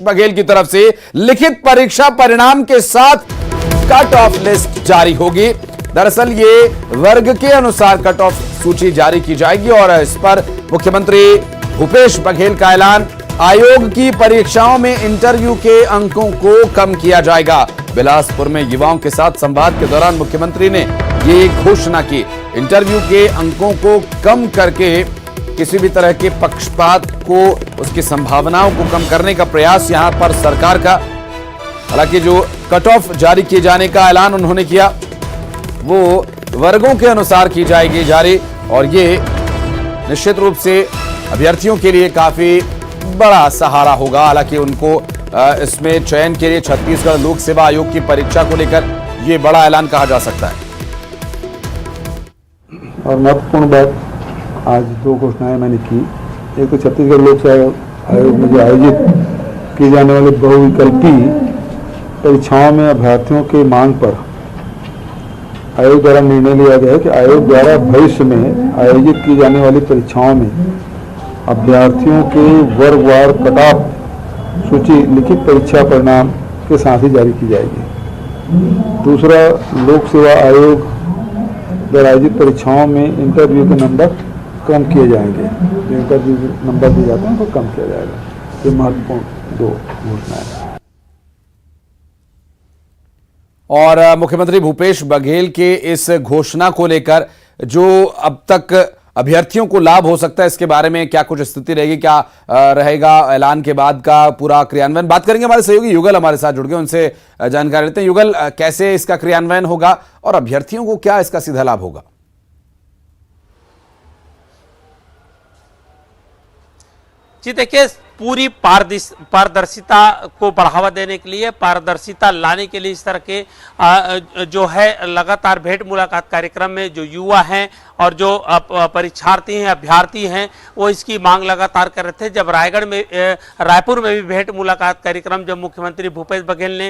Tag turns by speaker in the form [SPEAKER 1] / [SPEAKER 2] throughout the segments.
[SPEAKER 1] बघेल की तरफ से लिखित परीक्षा परिणाम के साथ कट ऑफ लिस्ट जारी होगी। दरअसल ये वर्ग के अनुसार कट ऑफ सूची जारी की जाएगी और इस पर मुख्यमंत्री भूपेश बघेल का ऐलान। आयोग की परीक्षाओं में इंटरव्यू के अंकों को कम किया जाएगा। बिलासपुर में युवाओं के साथ संवाद के दौरान मुख्यमंत्री ने ये घोषणा की। इंटरव्यू के अंकों को कम करके किसी भी तरह के पक्षपात को, उसकी संभावनाओं को कम करने का प्रयास यहां पर सरकार का। हालांकि जो कट ऑफ जारी किए जाने का ऐलान उन्होंने किया वो वर्गों के अनुसार की जाएगी जारी, और ये निश्चित रूप से अभ्यर्थियों के लिए काफी बड़ा सहारा होगा। हालांकि उनको इसमें चयन के लिए छत्तीसगढ़ लोक सेवा आयोग की परीक्षा को लेकर यह बड़ा ऐलान कहा जा सकता है।
[SPEAKER 2] और महत्वपूर्ण बात, आज दो घोषणाएं मैंने की। एक तो छत्तीसगढ़ लोक सेवा आयोग में जो आयोजित की जाने वाली बहुविकल्पी परीक्षाओं में अभ्यर्थियों की मांग पर आयोग द्वारा निर्णय लिया गया है कि आयोग द्वारा भविष्य में आयोजित की जाने वाली परीक्षाओं में अभ्यर्थियों के वर्गवार कट ऑफ सूची लिखित परीक्षा परिणाम के साथ ही जारी की जाएगी। दूसरा, लोक सेवा आयोग द्वारा आयोजित परीक्षाओं में इंटरव्यू के नंबर कम किए जाएंगे। जो इंटरव्यू नंबर दिए जाते हैं उनको कम किया जाएगा। ये महत्वपूर्ण दो घोषणाएं।
[SPEAKER 1] और मुख्यमंत्री भूपेश बघेल के इस घोषणा को लेकर जो अब तक अभ्यर्थियों को लाभ हो सकता है, इसके बारे में क्या कुछ स्थिति रहेगी, क्या रहेगा ऐलान के बाद का पूरा क्रियान्वयन, बात करेंगे। हमारे सहयोगी युगल हमारे साथ जुड़ गए, उनसे जानकारी लेते हैं। युगल, कैसे इसका क्रियान्वयन होगा और अभ्यर्थियों को क्या इसका सीधा लाभ होगा?
[SPEAKER 3] जी देखिए, पूरी पारदर्शिता को बढ़ावा देने के लिए, पारदर्शिता लाने के लिए इस तरह के जो है लगातार भेंट मुलाकात कार्यक्रम में जो युवा हैं और जो परीक्षार्थी हैं, अभ्यर्थी हैं, वो इसकी मांग लगातार कर रहे थे। जब रायपुर में भी भेंट मुलाकात कार्यक्रम जब मुख्यमंत्री भूपेश बघेल ने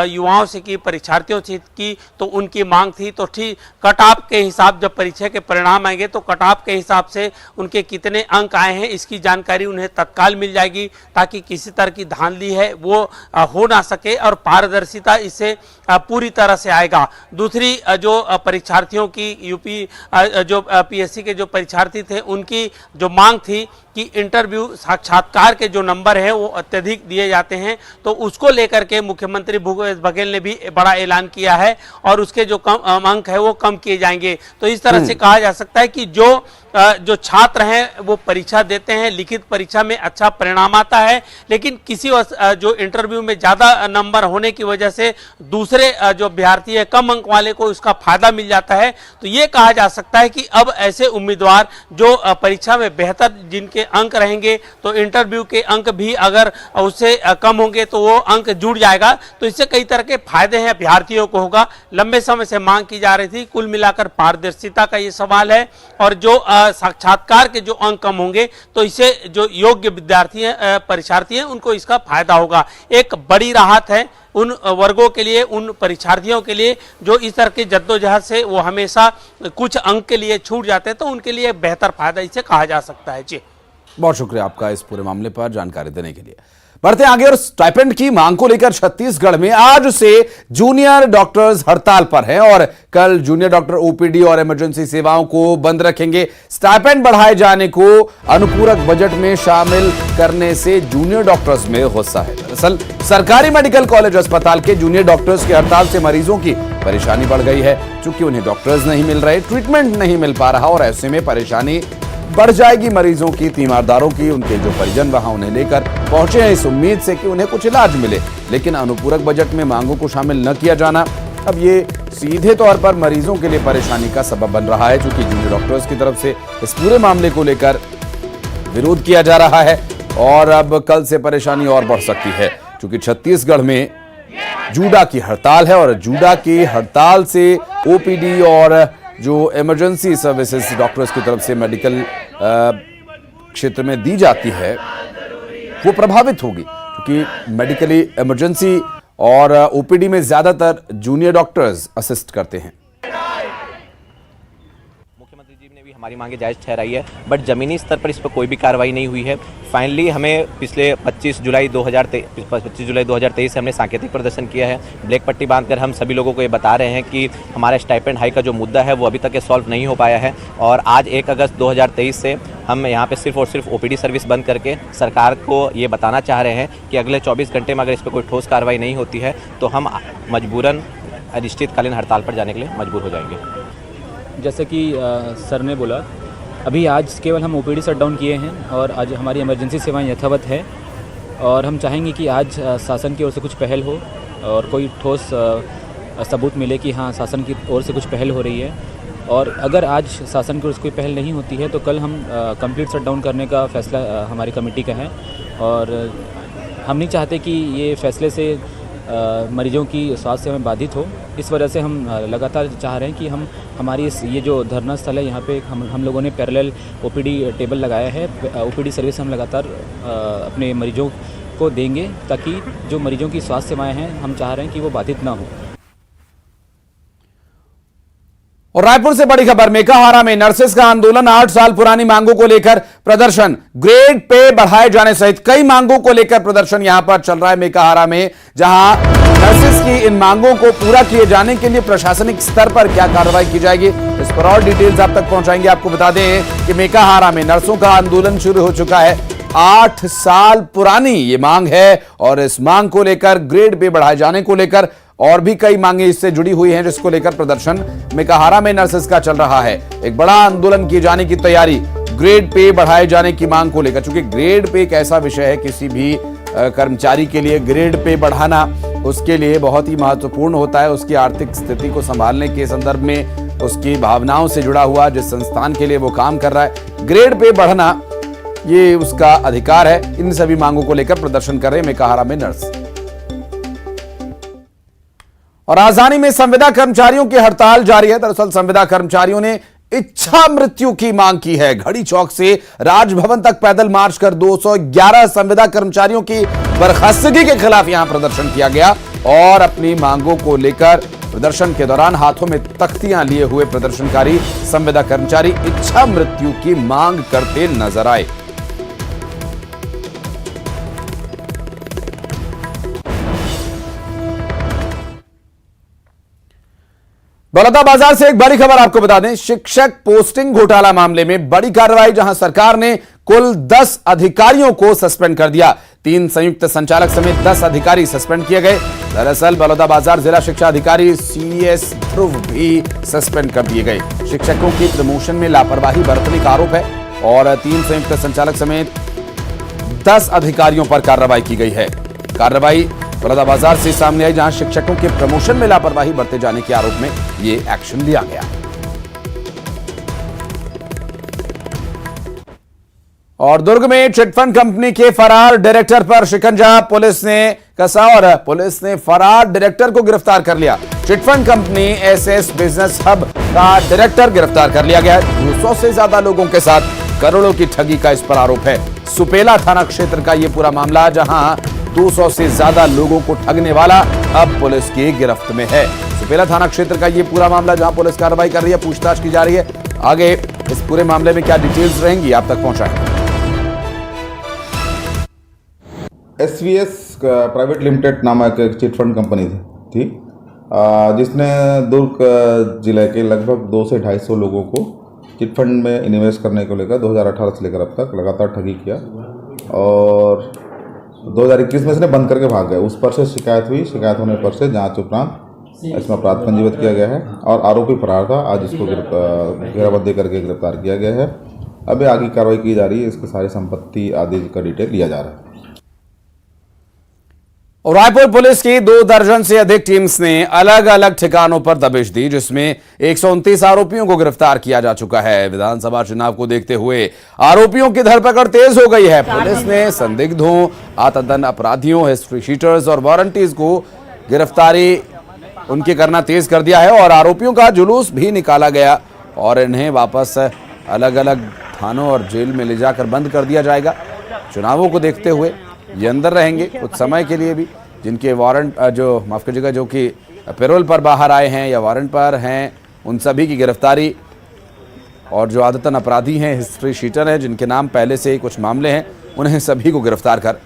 [SPEAKER 3] युवाओं से की, परीक्षार्थियों से की, तो उनकी मांग थी तो ठीक कट ऑफ के हिसाब, जब परीक्षा के परिणाम आएंगे तो कट ऑफ के हिसाब से उनके कितने अंक आए हैं इसकी जानकारी उन्हें तत्काल मिल जाएगी, ताकि किसी तरह की धांधली है वो हो ना सके और पारदर्शिता इससे पूरी तरह से आएगा। दूसरी, जो परीक्षार्थियों की यूपी जो पीएससी के जो परीक्षार्थी थे उनकी जो मांग थी कि इंटरव्यू साक्षात्कार के जो नंबर हैं वो अत्यधिक दिए जाते हैं, तो उसको लेकर के मुख्यमंत्री भूपेश बघेल ने भी बड़ा ऐलान किया है और उसके जो कम अंक है वो कम किए जाएंगे। तो इस तरह से कहा जा सकता है कि जो छात्र हैं वो परीक्षा देते हैं, लिखित परीक्षा में अच्छा परिणाम आता है, लेकिन किसी जो इंटरव्यू में ज़्यादा नंबर होने की वजह से दूसरे जो अभ्यर्थी है कम अंक वाले को उसका फायदा मिल जाता है। तो ये कहा जा सकता है कि अब ऐसे उम्मीदवार जो परीक्षा में बेहतर जिनके अंक रहेंगे, तो इंटरव्यू के अंक भी अगर उससे कम होंगे तो वो अंक जुड़ जाएगा। तो इससे कई तरह के फायदे हैं अभ्यर्थियों को होगा। लंबे समय से मांग की जा रही थी। कुल मिलाकर पारदर्शिता का ये सवाल है और जो साक्षात्कार के जो अंक कम होंगे तो इससे जो योग्य विद्यार्थी हैं, परीक्षार्थी हैं, उनको इसका फायदा होगा। एक बड़ी राहत है उन वर्गों के लिए, उन परीक्षार्थियों के लिए जो इस तरह की जद्दोजहद से वो हमेशा कुछ अंक के लिए छूट जाते हैं, तो उनके लिए बेहतर फायदा इसे कहा जा सकता है। जी,
[SPEAKER 1] बहुत शुक्रिया आपका इस पूरे मामले पर जानकारी देने के लिए। बढ़ते आगे, और स्टाइपेंड की मांग को लेकर छत्तीसगढ़ में आज से जूनियर डॉक्टर्स हड़ताल पर हैं और कल जूनियर डॉक्टर ओपीडी और इमरजेंसी सेवाओं को बंद रखेंगे। स्टाइपेंड बढ़ाए जाने को अनुपूरक बजट में शामिल करने से जूनियर डॉक्टर्स में गुस्सा है। दरअसल सरकारी मेडिकल कॉलेज अस्पताल के जूनियर डॉक्टर्स की हड़ताल से मरीजों की परेशानी बढ़ गई है। चूंकि उन्हें डॉक्टर्स नहीं मिल रहे, ट्रीटमेंट नहीं मिल पा रहा और ऐसे में परेशानी बढ़ जाएगी मरीजों की, तीमारदारों की। उनके जो परिजन वहां उन्हें लेकर पहुंचे हैं इस उम्मीद से कि उन्हें कुछ इलाज मिले, लेकिन अनुपूरक बजट में मांगों को शामिल न किया जाना अब ये सीधे तौर पर मरीजों के लिए परेशानी का सबब बन रहा है। क्योंकि जूनियर डॉक्टर्स की तरफ से इस पूरे मामले को लेकर विरोध किया जा रहा है और अब कल से परेशानी और बढ़ सकती है। क्योंकि छत्तीसगढ़ में जूडा की हड़ताल है और जूडा की हड़ताल से ओपीडी और जो इमरजेंसी सर्विसेज डॉक्टर्स की तरफ से मेडिकल क्षेत्र में दी जाती है वो प्रभावित होगी। क्योंकि मेडिकली इमरजेंसी और ओपीडी में ज्यादातर जूनियर डॉक्टर्स असिस्ट करते हैं।
[SPEAKER 4] मुख्यमंत्री जी ने भी हमारी मांगे जायज़ ठहराई है, बट ज़मीनी स्तर पर इस पर कोई भी कार्रवाई नहीं हुई है। फाइनली हमें पिछले 25 जुलाई 2023 से हमने सांकेतिक प्रदर्शन किया है। ब्लैक पट्टी बांधकर हम सभी लोगों को ये बता रहे हैं कि हमारा स्टाइपेंड हाई का जो मुद्दा है वो अभी तक सॉल्व नहीं हो पाया है, और आज 1 अगस्त 2023 से हम यहाँ पे सिर्फ और सिर्फ ओपीडी सर्विस बंद करके सरकार को ये बताना चाह रहे हैं कि अगले 24 घंटे में अगर इस पर कोई ठोस कार्रवाई नहीं होती है तो हम मजबूरन अनिश्चितकालीन हड़ताल पर जाने के लिए मजबूर हो जाएंगे।
[SPEAKER 5] जैसे कि सर ने बोला, अभी आज केवल हम ओपीडी शट डाउन किए हैं और आज हमारी इमरजेंसी सेवाएं यथावत है, और हम चाहेंगे कि आज शासन की ओर से कुछ पहल हो और कोई ठोस सबूत मिले कि हाँ शासन की ओर से कुछ पहल हो रही है। और अगर आज शासन की ओर से कोई पहल नहीं होती है तो कल हम कंप्लीट शट डाउन करने का फैसला हमारी कमेटी का है, और हम नहीं चाहते कि ये फैसले से मरीजों की स्वास्थ्य सेवाएं बाधित हो। इस वजह से हम लगातार चाह रहे हैं कि हम हमारी ये जो धरना स्थल है यहाँ पे हम लोगों ने पैरेलल ओपीडी टेबल लगाया है। ओपीडी सर्विस हम लगातार अपने मरीजों को देंगे ताकि जो मरीजों की स्वास्थ्य सेवाएं हैं हम चाह रहे हैं कि वो बाधित ना हो।
[SPEAKER 1] और रायपुर से बड़ी खबर, मेकाहारा में नर्सेस का आंदोलन, 8 साल पुरानी मांगों को लेकर प्रदर्शन, ग्रेड पे बढ़ाए जाने सहित कई मांगों को लेकर प्रदर्शन यहां पर चल रहा है मेकाहारा में, जहां नर्सेस की इन मांगों को पूरा किए जाने के लिए प्रशासनिक स्तर पर क्या कार्रवाई की जाएगी, इस पर और डिटेल्स आप तक पहुंचाएंगे। आपको बता दें कि मेकाहारा में नर्सों का आंदोलन शुरू हो चुका है। 8 साल पुरानी ये मांग है और इस मांग को लेकर ग्रेड पे बढ़ाए जाने को लेकर और भी कई मांगे इससे जुड़ी हुई हैं, जिसको लेकर प्रदर्शन मेकाहारा में नर्सेस का चल रहा है। एक बड़ा आंदोलन किए जाने की तैयारी ग्रेड पे बढ़ाए जाने की मांग को लेकर, क्योंकि ग्रेड पे एक ऐसा विषय है किसी भी कर्मचारी के लिए ग्रेड पे बढ़ाना उसके लिए बहुत ही महत्वपूर्ण होता है। उसकी आर्थिक स्थिति को संभालने के संदर्भ में, उसकी भावनाओं से जुड़ा हुआ जिस संस्थान के लिए वो काम कर रहा है, ग्रेड पे बढ़ना ये उसका अधिकार है। इन सभी मांगों को लेकर प्रदर्शन कर रहे हैं मेकाहारा में नर्स। और राजधानी में संविदा कर्मचारियों की हड़ताल जारी है। दरअसल संविदा कर्मचारियों ने इच्छा मृत्यु की मांग की है। घड़ी चौक से राजभवन तक पैदल मार्च कर 211 संविदा कर्मचारियों की बर्खास्तगी के खिलाफ यहां प्रदर्शन किया गया, और अपनी मांगों को लेकर प्रदर्शन के दौरान हाथों में तख्तियां लिए हुए प्रदर्शनकारी संविदा कर्मचारी इच्छा मृत्यु की मांग करते नजर आए। बलौदाबाजार से एक बड़ी खबर आपको बता दें, शिक्षक पोस्टिंग घोटाला मामले में बड़ी कार्रवाई, जहां सरकार ने कुल 10 अधिकारियों को सस्पेंड कर दिया। 3 संयुक्त संचालक समेत 10 अधिकारी सस्पेंड किए गए। दरअसल बलौदाबाजार जिला शिक्षा अधिकारी CS ध्रुव भी सस्पेंड कर दिए गए। शिक्षकों की प्रमोशन में लापरवाही बरतने का आरोप है और 3 संयुक्त संचालक समेत 10 अधिकारियों पर कार्रवाई की गई है। कार्रवाई बलौदाबाजार से सामने आई, जहां शिक्षकों के प्रमोशन में लापरवाही बरते जाने के आरोप में ये एक्शन लिया गया। और दुर्ग में चिटफंड कंपनी के फरार डायरेक्टर पर शिकंजा पुलिस ने कसा और पुलिस ने फरार डायरेक्टर को गिरफ्तार कर लिया। Chit fund company SS business hub का डायरेक्टर गिरफ्तार कर लिया गया है। 200 से ज्यादा लोगों के साथ करोड़ों की ठगी का इस पर आरोप है। सुपेला थाना क्षेत्र का यह पूरा मामला, जहां 200 से ज्यादा लोगों को ठगने वाला अब पुलिस की गिरफ्त में है। सुपेला थाना क्षेत्र का यह पूरा मामला, जहां पुलिस कार्रवाई कर रही है, पूछताछ की जा रही है। आगे इस पूरे मामले में क्या डिटेल्स रहेंगी आप तक पहुंचाएंगे।
[SPEAKER 6] SVS प्राइवेट लिमिटेड नामक एक चिटफंड कंपनी थी, जिसने दुर्ग जिले के लगभग 200 से 250 लोगों को चिटफंड में इन्वेस्ट करने को लेकर 2018 से लेकर अब तक लगातार ठगी किया, और 2021 में इसने बंद करके भाग गए। उस पर से शिकायत हुई, शिकायत होने पर से जांच उपरांत इसमें अपराध पंजीबद्ध किया गया है और आरोपी फरार था। आज इसको घेराबंदी करके गिरफ्तार किया गया है। अभी आगे कार्रवाई की जा रही है, इसकी सारी संपत्ति आदि का डिटेल लिया जा रहा है।
[SPEAKER 1] और रायपुर पुलिस की 2 दर्जन से अधिक टीम्स ने अलग अलग ठिकानों पर दबिश दी, जिसमें 129 आरोपियों को गिरफ्तार किया जा चुका है। विधानसभा चुनाव को देखते हुए आरोपियों की धरपकड़ तेज हो गई है। पुलिस ने संदिग्धों, आतंकवादी अपराधियों, हिस्ट्री शीटर्स और वारंटीज को गिरफ्तारी उनकी करना तेज कर दिया है, और आरोपियों का जुलूस भी निकाला गया और इन्हें वापस अलग अलग थानों और जेल में ले जाकर बंद कर दिया जाएगा। चुनावों को देखते हुए ये अंदर रहेंगे कुछ समय के लिए भी। जिनके वारंट माफ कीजिएगा, जो कि पैरोल पर बाहर आए हैं या वारंट पर हैं, उन सभी की गिरफ्तारी और जो आदतन अपराधी हैं, हिस्ट्री शीटर हैं, जिनके नाम पहले से ही कुछ मामले हैं, उन्हें सभी को गिरफ्तार कर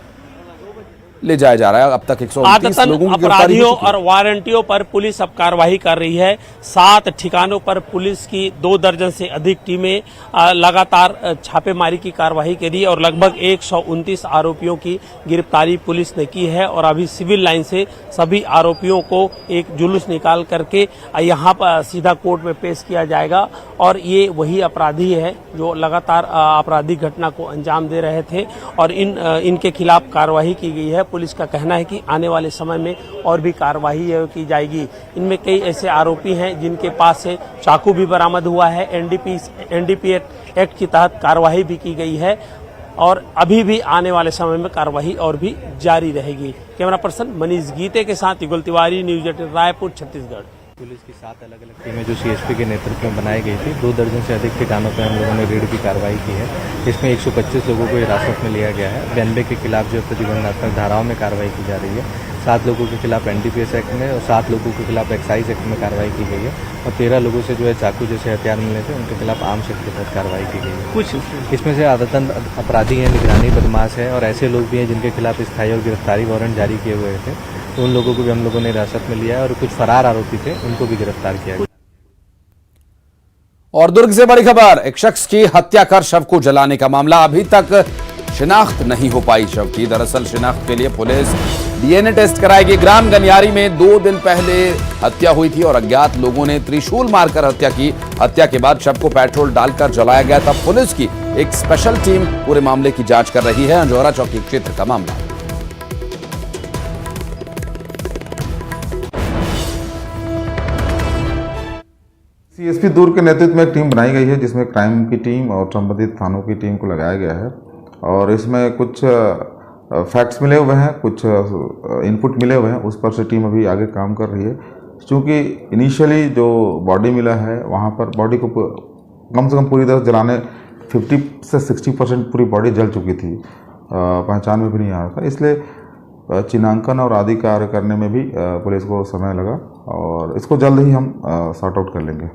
[SPEAKER 1] ले जाया जा रहा है। अब तक 129
[SPEAKER 3] आदतन
[SPEAKER 1] लोगों की गिरफ्तारी
[SPEAKER 3] अपराधियों
[SPEAKER 1] हो चुकी है।
[SPEAKER 3] और वारंटियों पर पुलिस अब कार्रवाई कर रही है। 7 ठिकानों पर पुलिस की 2 दर्जन से अधिक टीमें लगातार छापेमारी की कार्रवाई करी और लगभग 129 आरोपियों की गिरफ्तारी पुलिस ने की है। और अभी सिविल लाइन से सभी आरोपियों को एक जुलूस निकाल करके यहाँ पर सीधा कोर्ट में पेश किया जाएगा। और ये वही अपराधी है जो लगातार आपराधिक घटना को अंजाम दे रहे थे और इनके खिलाफ कार्रवाई की गई है। पुलिस का कहना है कि आने वाले समय में और भी कार्रवाई की जाएगी। इनमें कई ऐसे आरोपी हैं जिनके पास से चाकू भी बरामद हुआ है। एनडीपी एक्ट के तहत कार्रवाई भी की गई है और अभी भी आने वाले समय में कार्रवाई और भी जारी रहेगी। कैमरा पर्सन मनीष गीते के साथ युगल तिवारी, न्यूज 18 रायपुर, छत्तीसगढ़।
[SPEAKER 4] पुलिस की 7 अलग अलग टीमें जो सीएसपी के नेतृत्व में बनाई गई थी, 2 दर्जन से अधिक ठिकानों पर हम लोगों ने रेड की कार्रवाई की है। इसमें 125 लोगों को हिरासत में लिया गया है। 92 के खिलाफ जो प्रतिबंधात्मक धाराओं में कार्रवाई की जा रही है। 7 लोगों के खिलाफ एनडीपीएस एक्ट में और 7 लोगों के खिलाफ एक्साइज एक्ट में कार्रवाई की गई है और 13 लोगों से जो है चाकू जैसे हथियार मिले थे उनके खिलाफ आर्म्स एक्ट के तहत कार्रवाई की गई है। कुछ इसमें से आदतन अपराधी हैं, निगरानी बदमाश है और ऐसे लोग भी हैं जिनके खिलाफ स्थायी और गिरफ्तारी वारंट जारी किए हुए थे। तो उन लोगों को भी हम लोगों ने हिरासत में लिया है और कुछ फरार आरोपी थे उनको भी गिरफ्तार किया गया।
[SPEAKER 1] और दुर्ग से बड़ी खबर, एक शख्स की हत्या कर शव को जलाने का मामला, अभी तक शिनाख्त नहीं हो पाई शव की। दरअसल शिनाख्त के लिए पुलिस डीएनए टेस्ट कराएगी। ग्राम गनियारी में 2 दिन पहले हत्या हुई थी और अज्ञात लोगों ने त्रिशूल मारकर हत्या की। हत्या के बाद शव को पेट्रोल डालकर जलाया गया था। पुलिस की एक स्पेशल टीम पूरे मामले की जांच कर रही है। अंजोरा चौकी क्षेत्र का मामला।
[SPEAKER 6] सीएसपी दुर्ग के नेतृत्व में एक टीम बनाई गई है जिसमें क्राइम की टीम और संबंधित थानों की टीम को लगाया गया है और इसमें कुछ फैक्ट्स मिले हुए हैं, कुछ इनपुट मिले हुए हैं, उस पर से टीम अभी आगे काम कर रही है। क्योंकि इनिशियली जो बॉडी मिला है वहाँ पर बॉडी को कम से कम पूरी तरह जलाने 50 से 60% पूरी बॉडी जल चुकी थी, पहचान में भी नहीं आ रहा था। इसलिए चिन्हांकन और आदि कार्य करने में भी पुलिस को समय लगा और इसको जल्द ही हम सॉर्ट आउट कर लेंगे।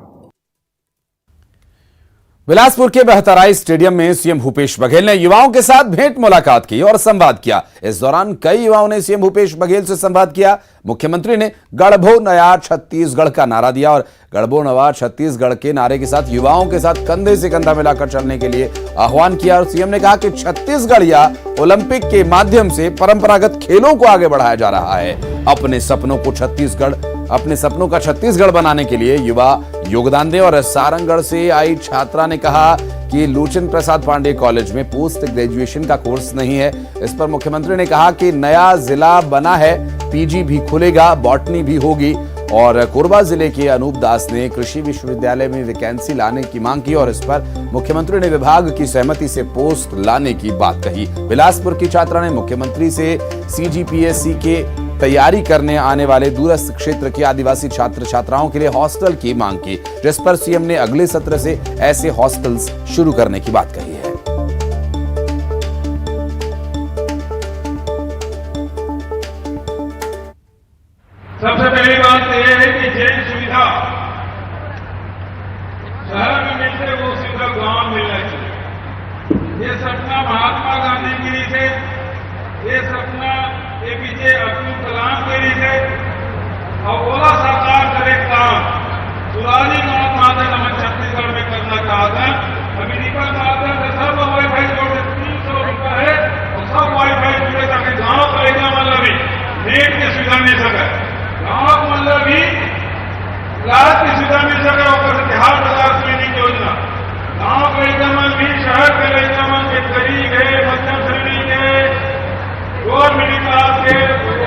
[SPEAKER 1] बिलासपुर के बहतराई स्टेडियम में सीएम भूपेश बघेल ने युवाओं के साथ भेंट मुलाकात की और संवाद किया। इस दौरान कई युवाओं ने सीएम भूपेश बघेल से संवाद किया। मुख्यमंत्री ने गढ़बो नया छत्तीसगढ़ का नारा दिया और गढ़बो नवा छत्तीसगढ़ के नारे के साथ युवाओं के साथ कंधे से कंधा मिलाकर चलने के लिए आह्वान किया। और सीएम ने कहा कि छत्तीसगढ़ या ओलंपिक के माध्यम से परंपरागत खेलों को आगे बढ़ाया जा रहा है। अपने सपनों का छत्तीसगढ़ बनाने के लिए युवा योगदान दें। और सारंगगढ़ से आई छात्रा ने कहा कि लोचन प्रसाद पांडे कॉलेज में पोस्ट ग्रेजुएशन का कोर्स नहीं है। इस पर मुख्यमंत्री ने कहा कि नया जिला बना है, पीजी भी खुलेगा, बॉटनी भी होगी। और कोरबा जिले के अनूप दास ने कृषि विश्वविद्यालय में वैकेंसी लाने की मांग की और इस पर मुख्यमंत्री ने विभाग की सहमति से पोस्ट लाने की बात कही। बिलासपुर की छात्रा ने मुख्यमंत्री से सीजीपीएससी के तैयारी करने आने वाले दूरस्थ क्षेत्र के आदिवासी छात्र छात्राओं के लिए हॉस्टल की मांग की, जिस पर सीएम ने अगले सत्र से ऐसे हॉस्टल्स शुरू करने की बात कही है।
[SPEAKER 7] सबसे पहली बात तो यह है कि जेल सुविधा शहर में मिलते वो सुविधा गांव में मिलना चाहिए। ये सपना महात्मा गांधी के लिए थे, ये सपना एपीजे अब्दुल कलाम के लिए थे और ओला सरकार करे काम सुरानी गांव माध्यम हमें छत्तीसगढ़ में करना कहा था। अभी निकल माध्यम से सब वाईफाई जोड़े 300 रुपये है और सब वाईफाई जुड़े ताकि गांव का एरिया मतलब भी नेट की सुविधा मिल सके, गांव को मतलब भी राहत की सुविधा मिल सके। और बिहार बाजार क्लिनिक योजना गांव के एरिया भी शहर के एरिया के गरीब है, मध्यम श्रेणी के, और मिडिल क्लास के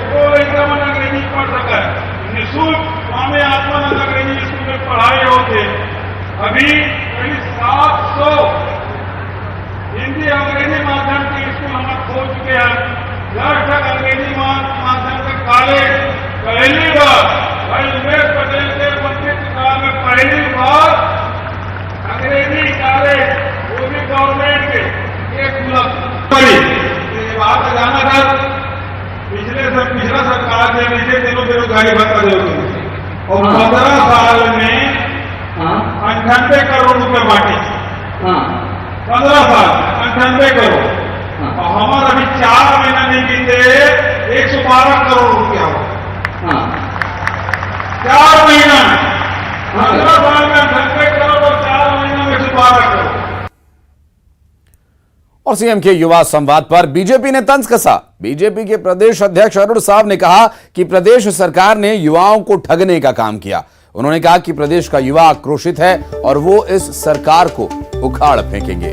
[SPEAKER 7] कोई एकदम अंग्रेजी पढ़ सका है। निःशुल्क स्वामी आत्मानंद अंग्रेजी स्कूल में पढ़ाई होते। अभी करीब 700 हिंदी अंग्रेजी माध्यम के स्कूल हम खोल चुके हैं। लगभग अंग्रेजी माध्यम के कॉलेज पहली बार भाई उमेश पटेल के मंत्रित्व काल में पहली बार अंग्रेजी कॉलेज वो भी गवर्नमेंट के एक बात जाना था। पिछला सरकार ने नीचे दिनों बेरोजगारी भत्ता दे और 15 साल में 98 करोड़ रुपए बांटे। 15 साल 98 करोड़ और हमारे अभी 4 महीना नहीं बीते 112 करोड़ रुपया हुआ 4 महीना 15 साल में 98 करोड़ और 4 महीना में 112 करोड़।
[SPEAKER 1] और सीएम के युवा संवाद पर बीजेपी ने तंज कसा। बीजेपी के प्रदेश अध्यक्ष अरुण साव ने कहा कि प्रदेश सरकार ने युवाओं को ठगने का काम किया। उन्होंने कहा कि प्रदेश का युवा आक्रोशित है और वो इस सरकार को उखाड़ फेंकेंगे।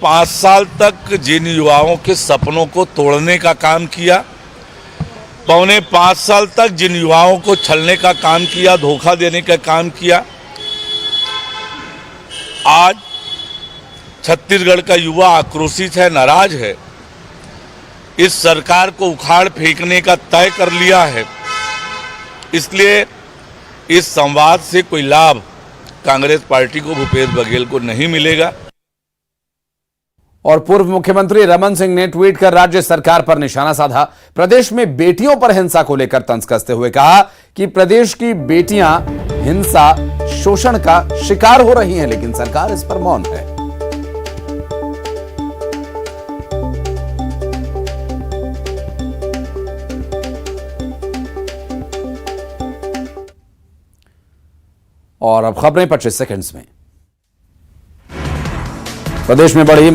[SPEAKER 8] 5 साल तक जिन युवाओं के सपनों को तोड़ने का काम किया, 5.25 साल तक जिन युवाओं को छलने का काम किया, धोखा देने का काम किया, आज छत्तीसगढ़ का युवा आक्रोशित है, नाराज है, इस सरकार को उखाड़ फेंकने का तय कर लिया है। इसलिए इस संवाद से कोई लाभ कांग्रेस पार्टी को, भूपेश बघेल को नहीं मिलेगा।
[SPEAKER 1] और पूर्व मुख्यमंत्री रमन सिंह ने ट्वीट कर राज्य सरकार पर निशाना साधा। प्रदेश में बेटियों पर हिंसा को लेकर तंज कसते हुए कहा कि प्रदेश की बेटियां हिंसा, शोषण का शिकार हो रही हैं, लेकिन सरकार इस पर मौन है। और अब खबरें 25 सेकंड्स में। प्रदेश में बढ़ी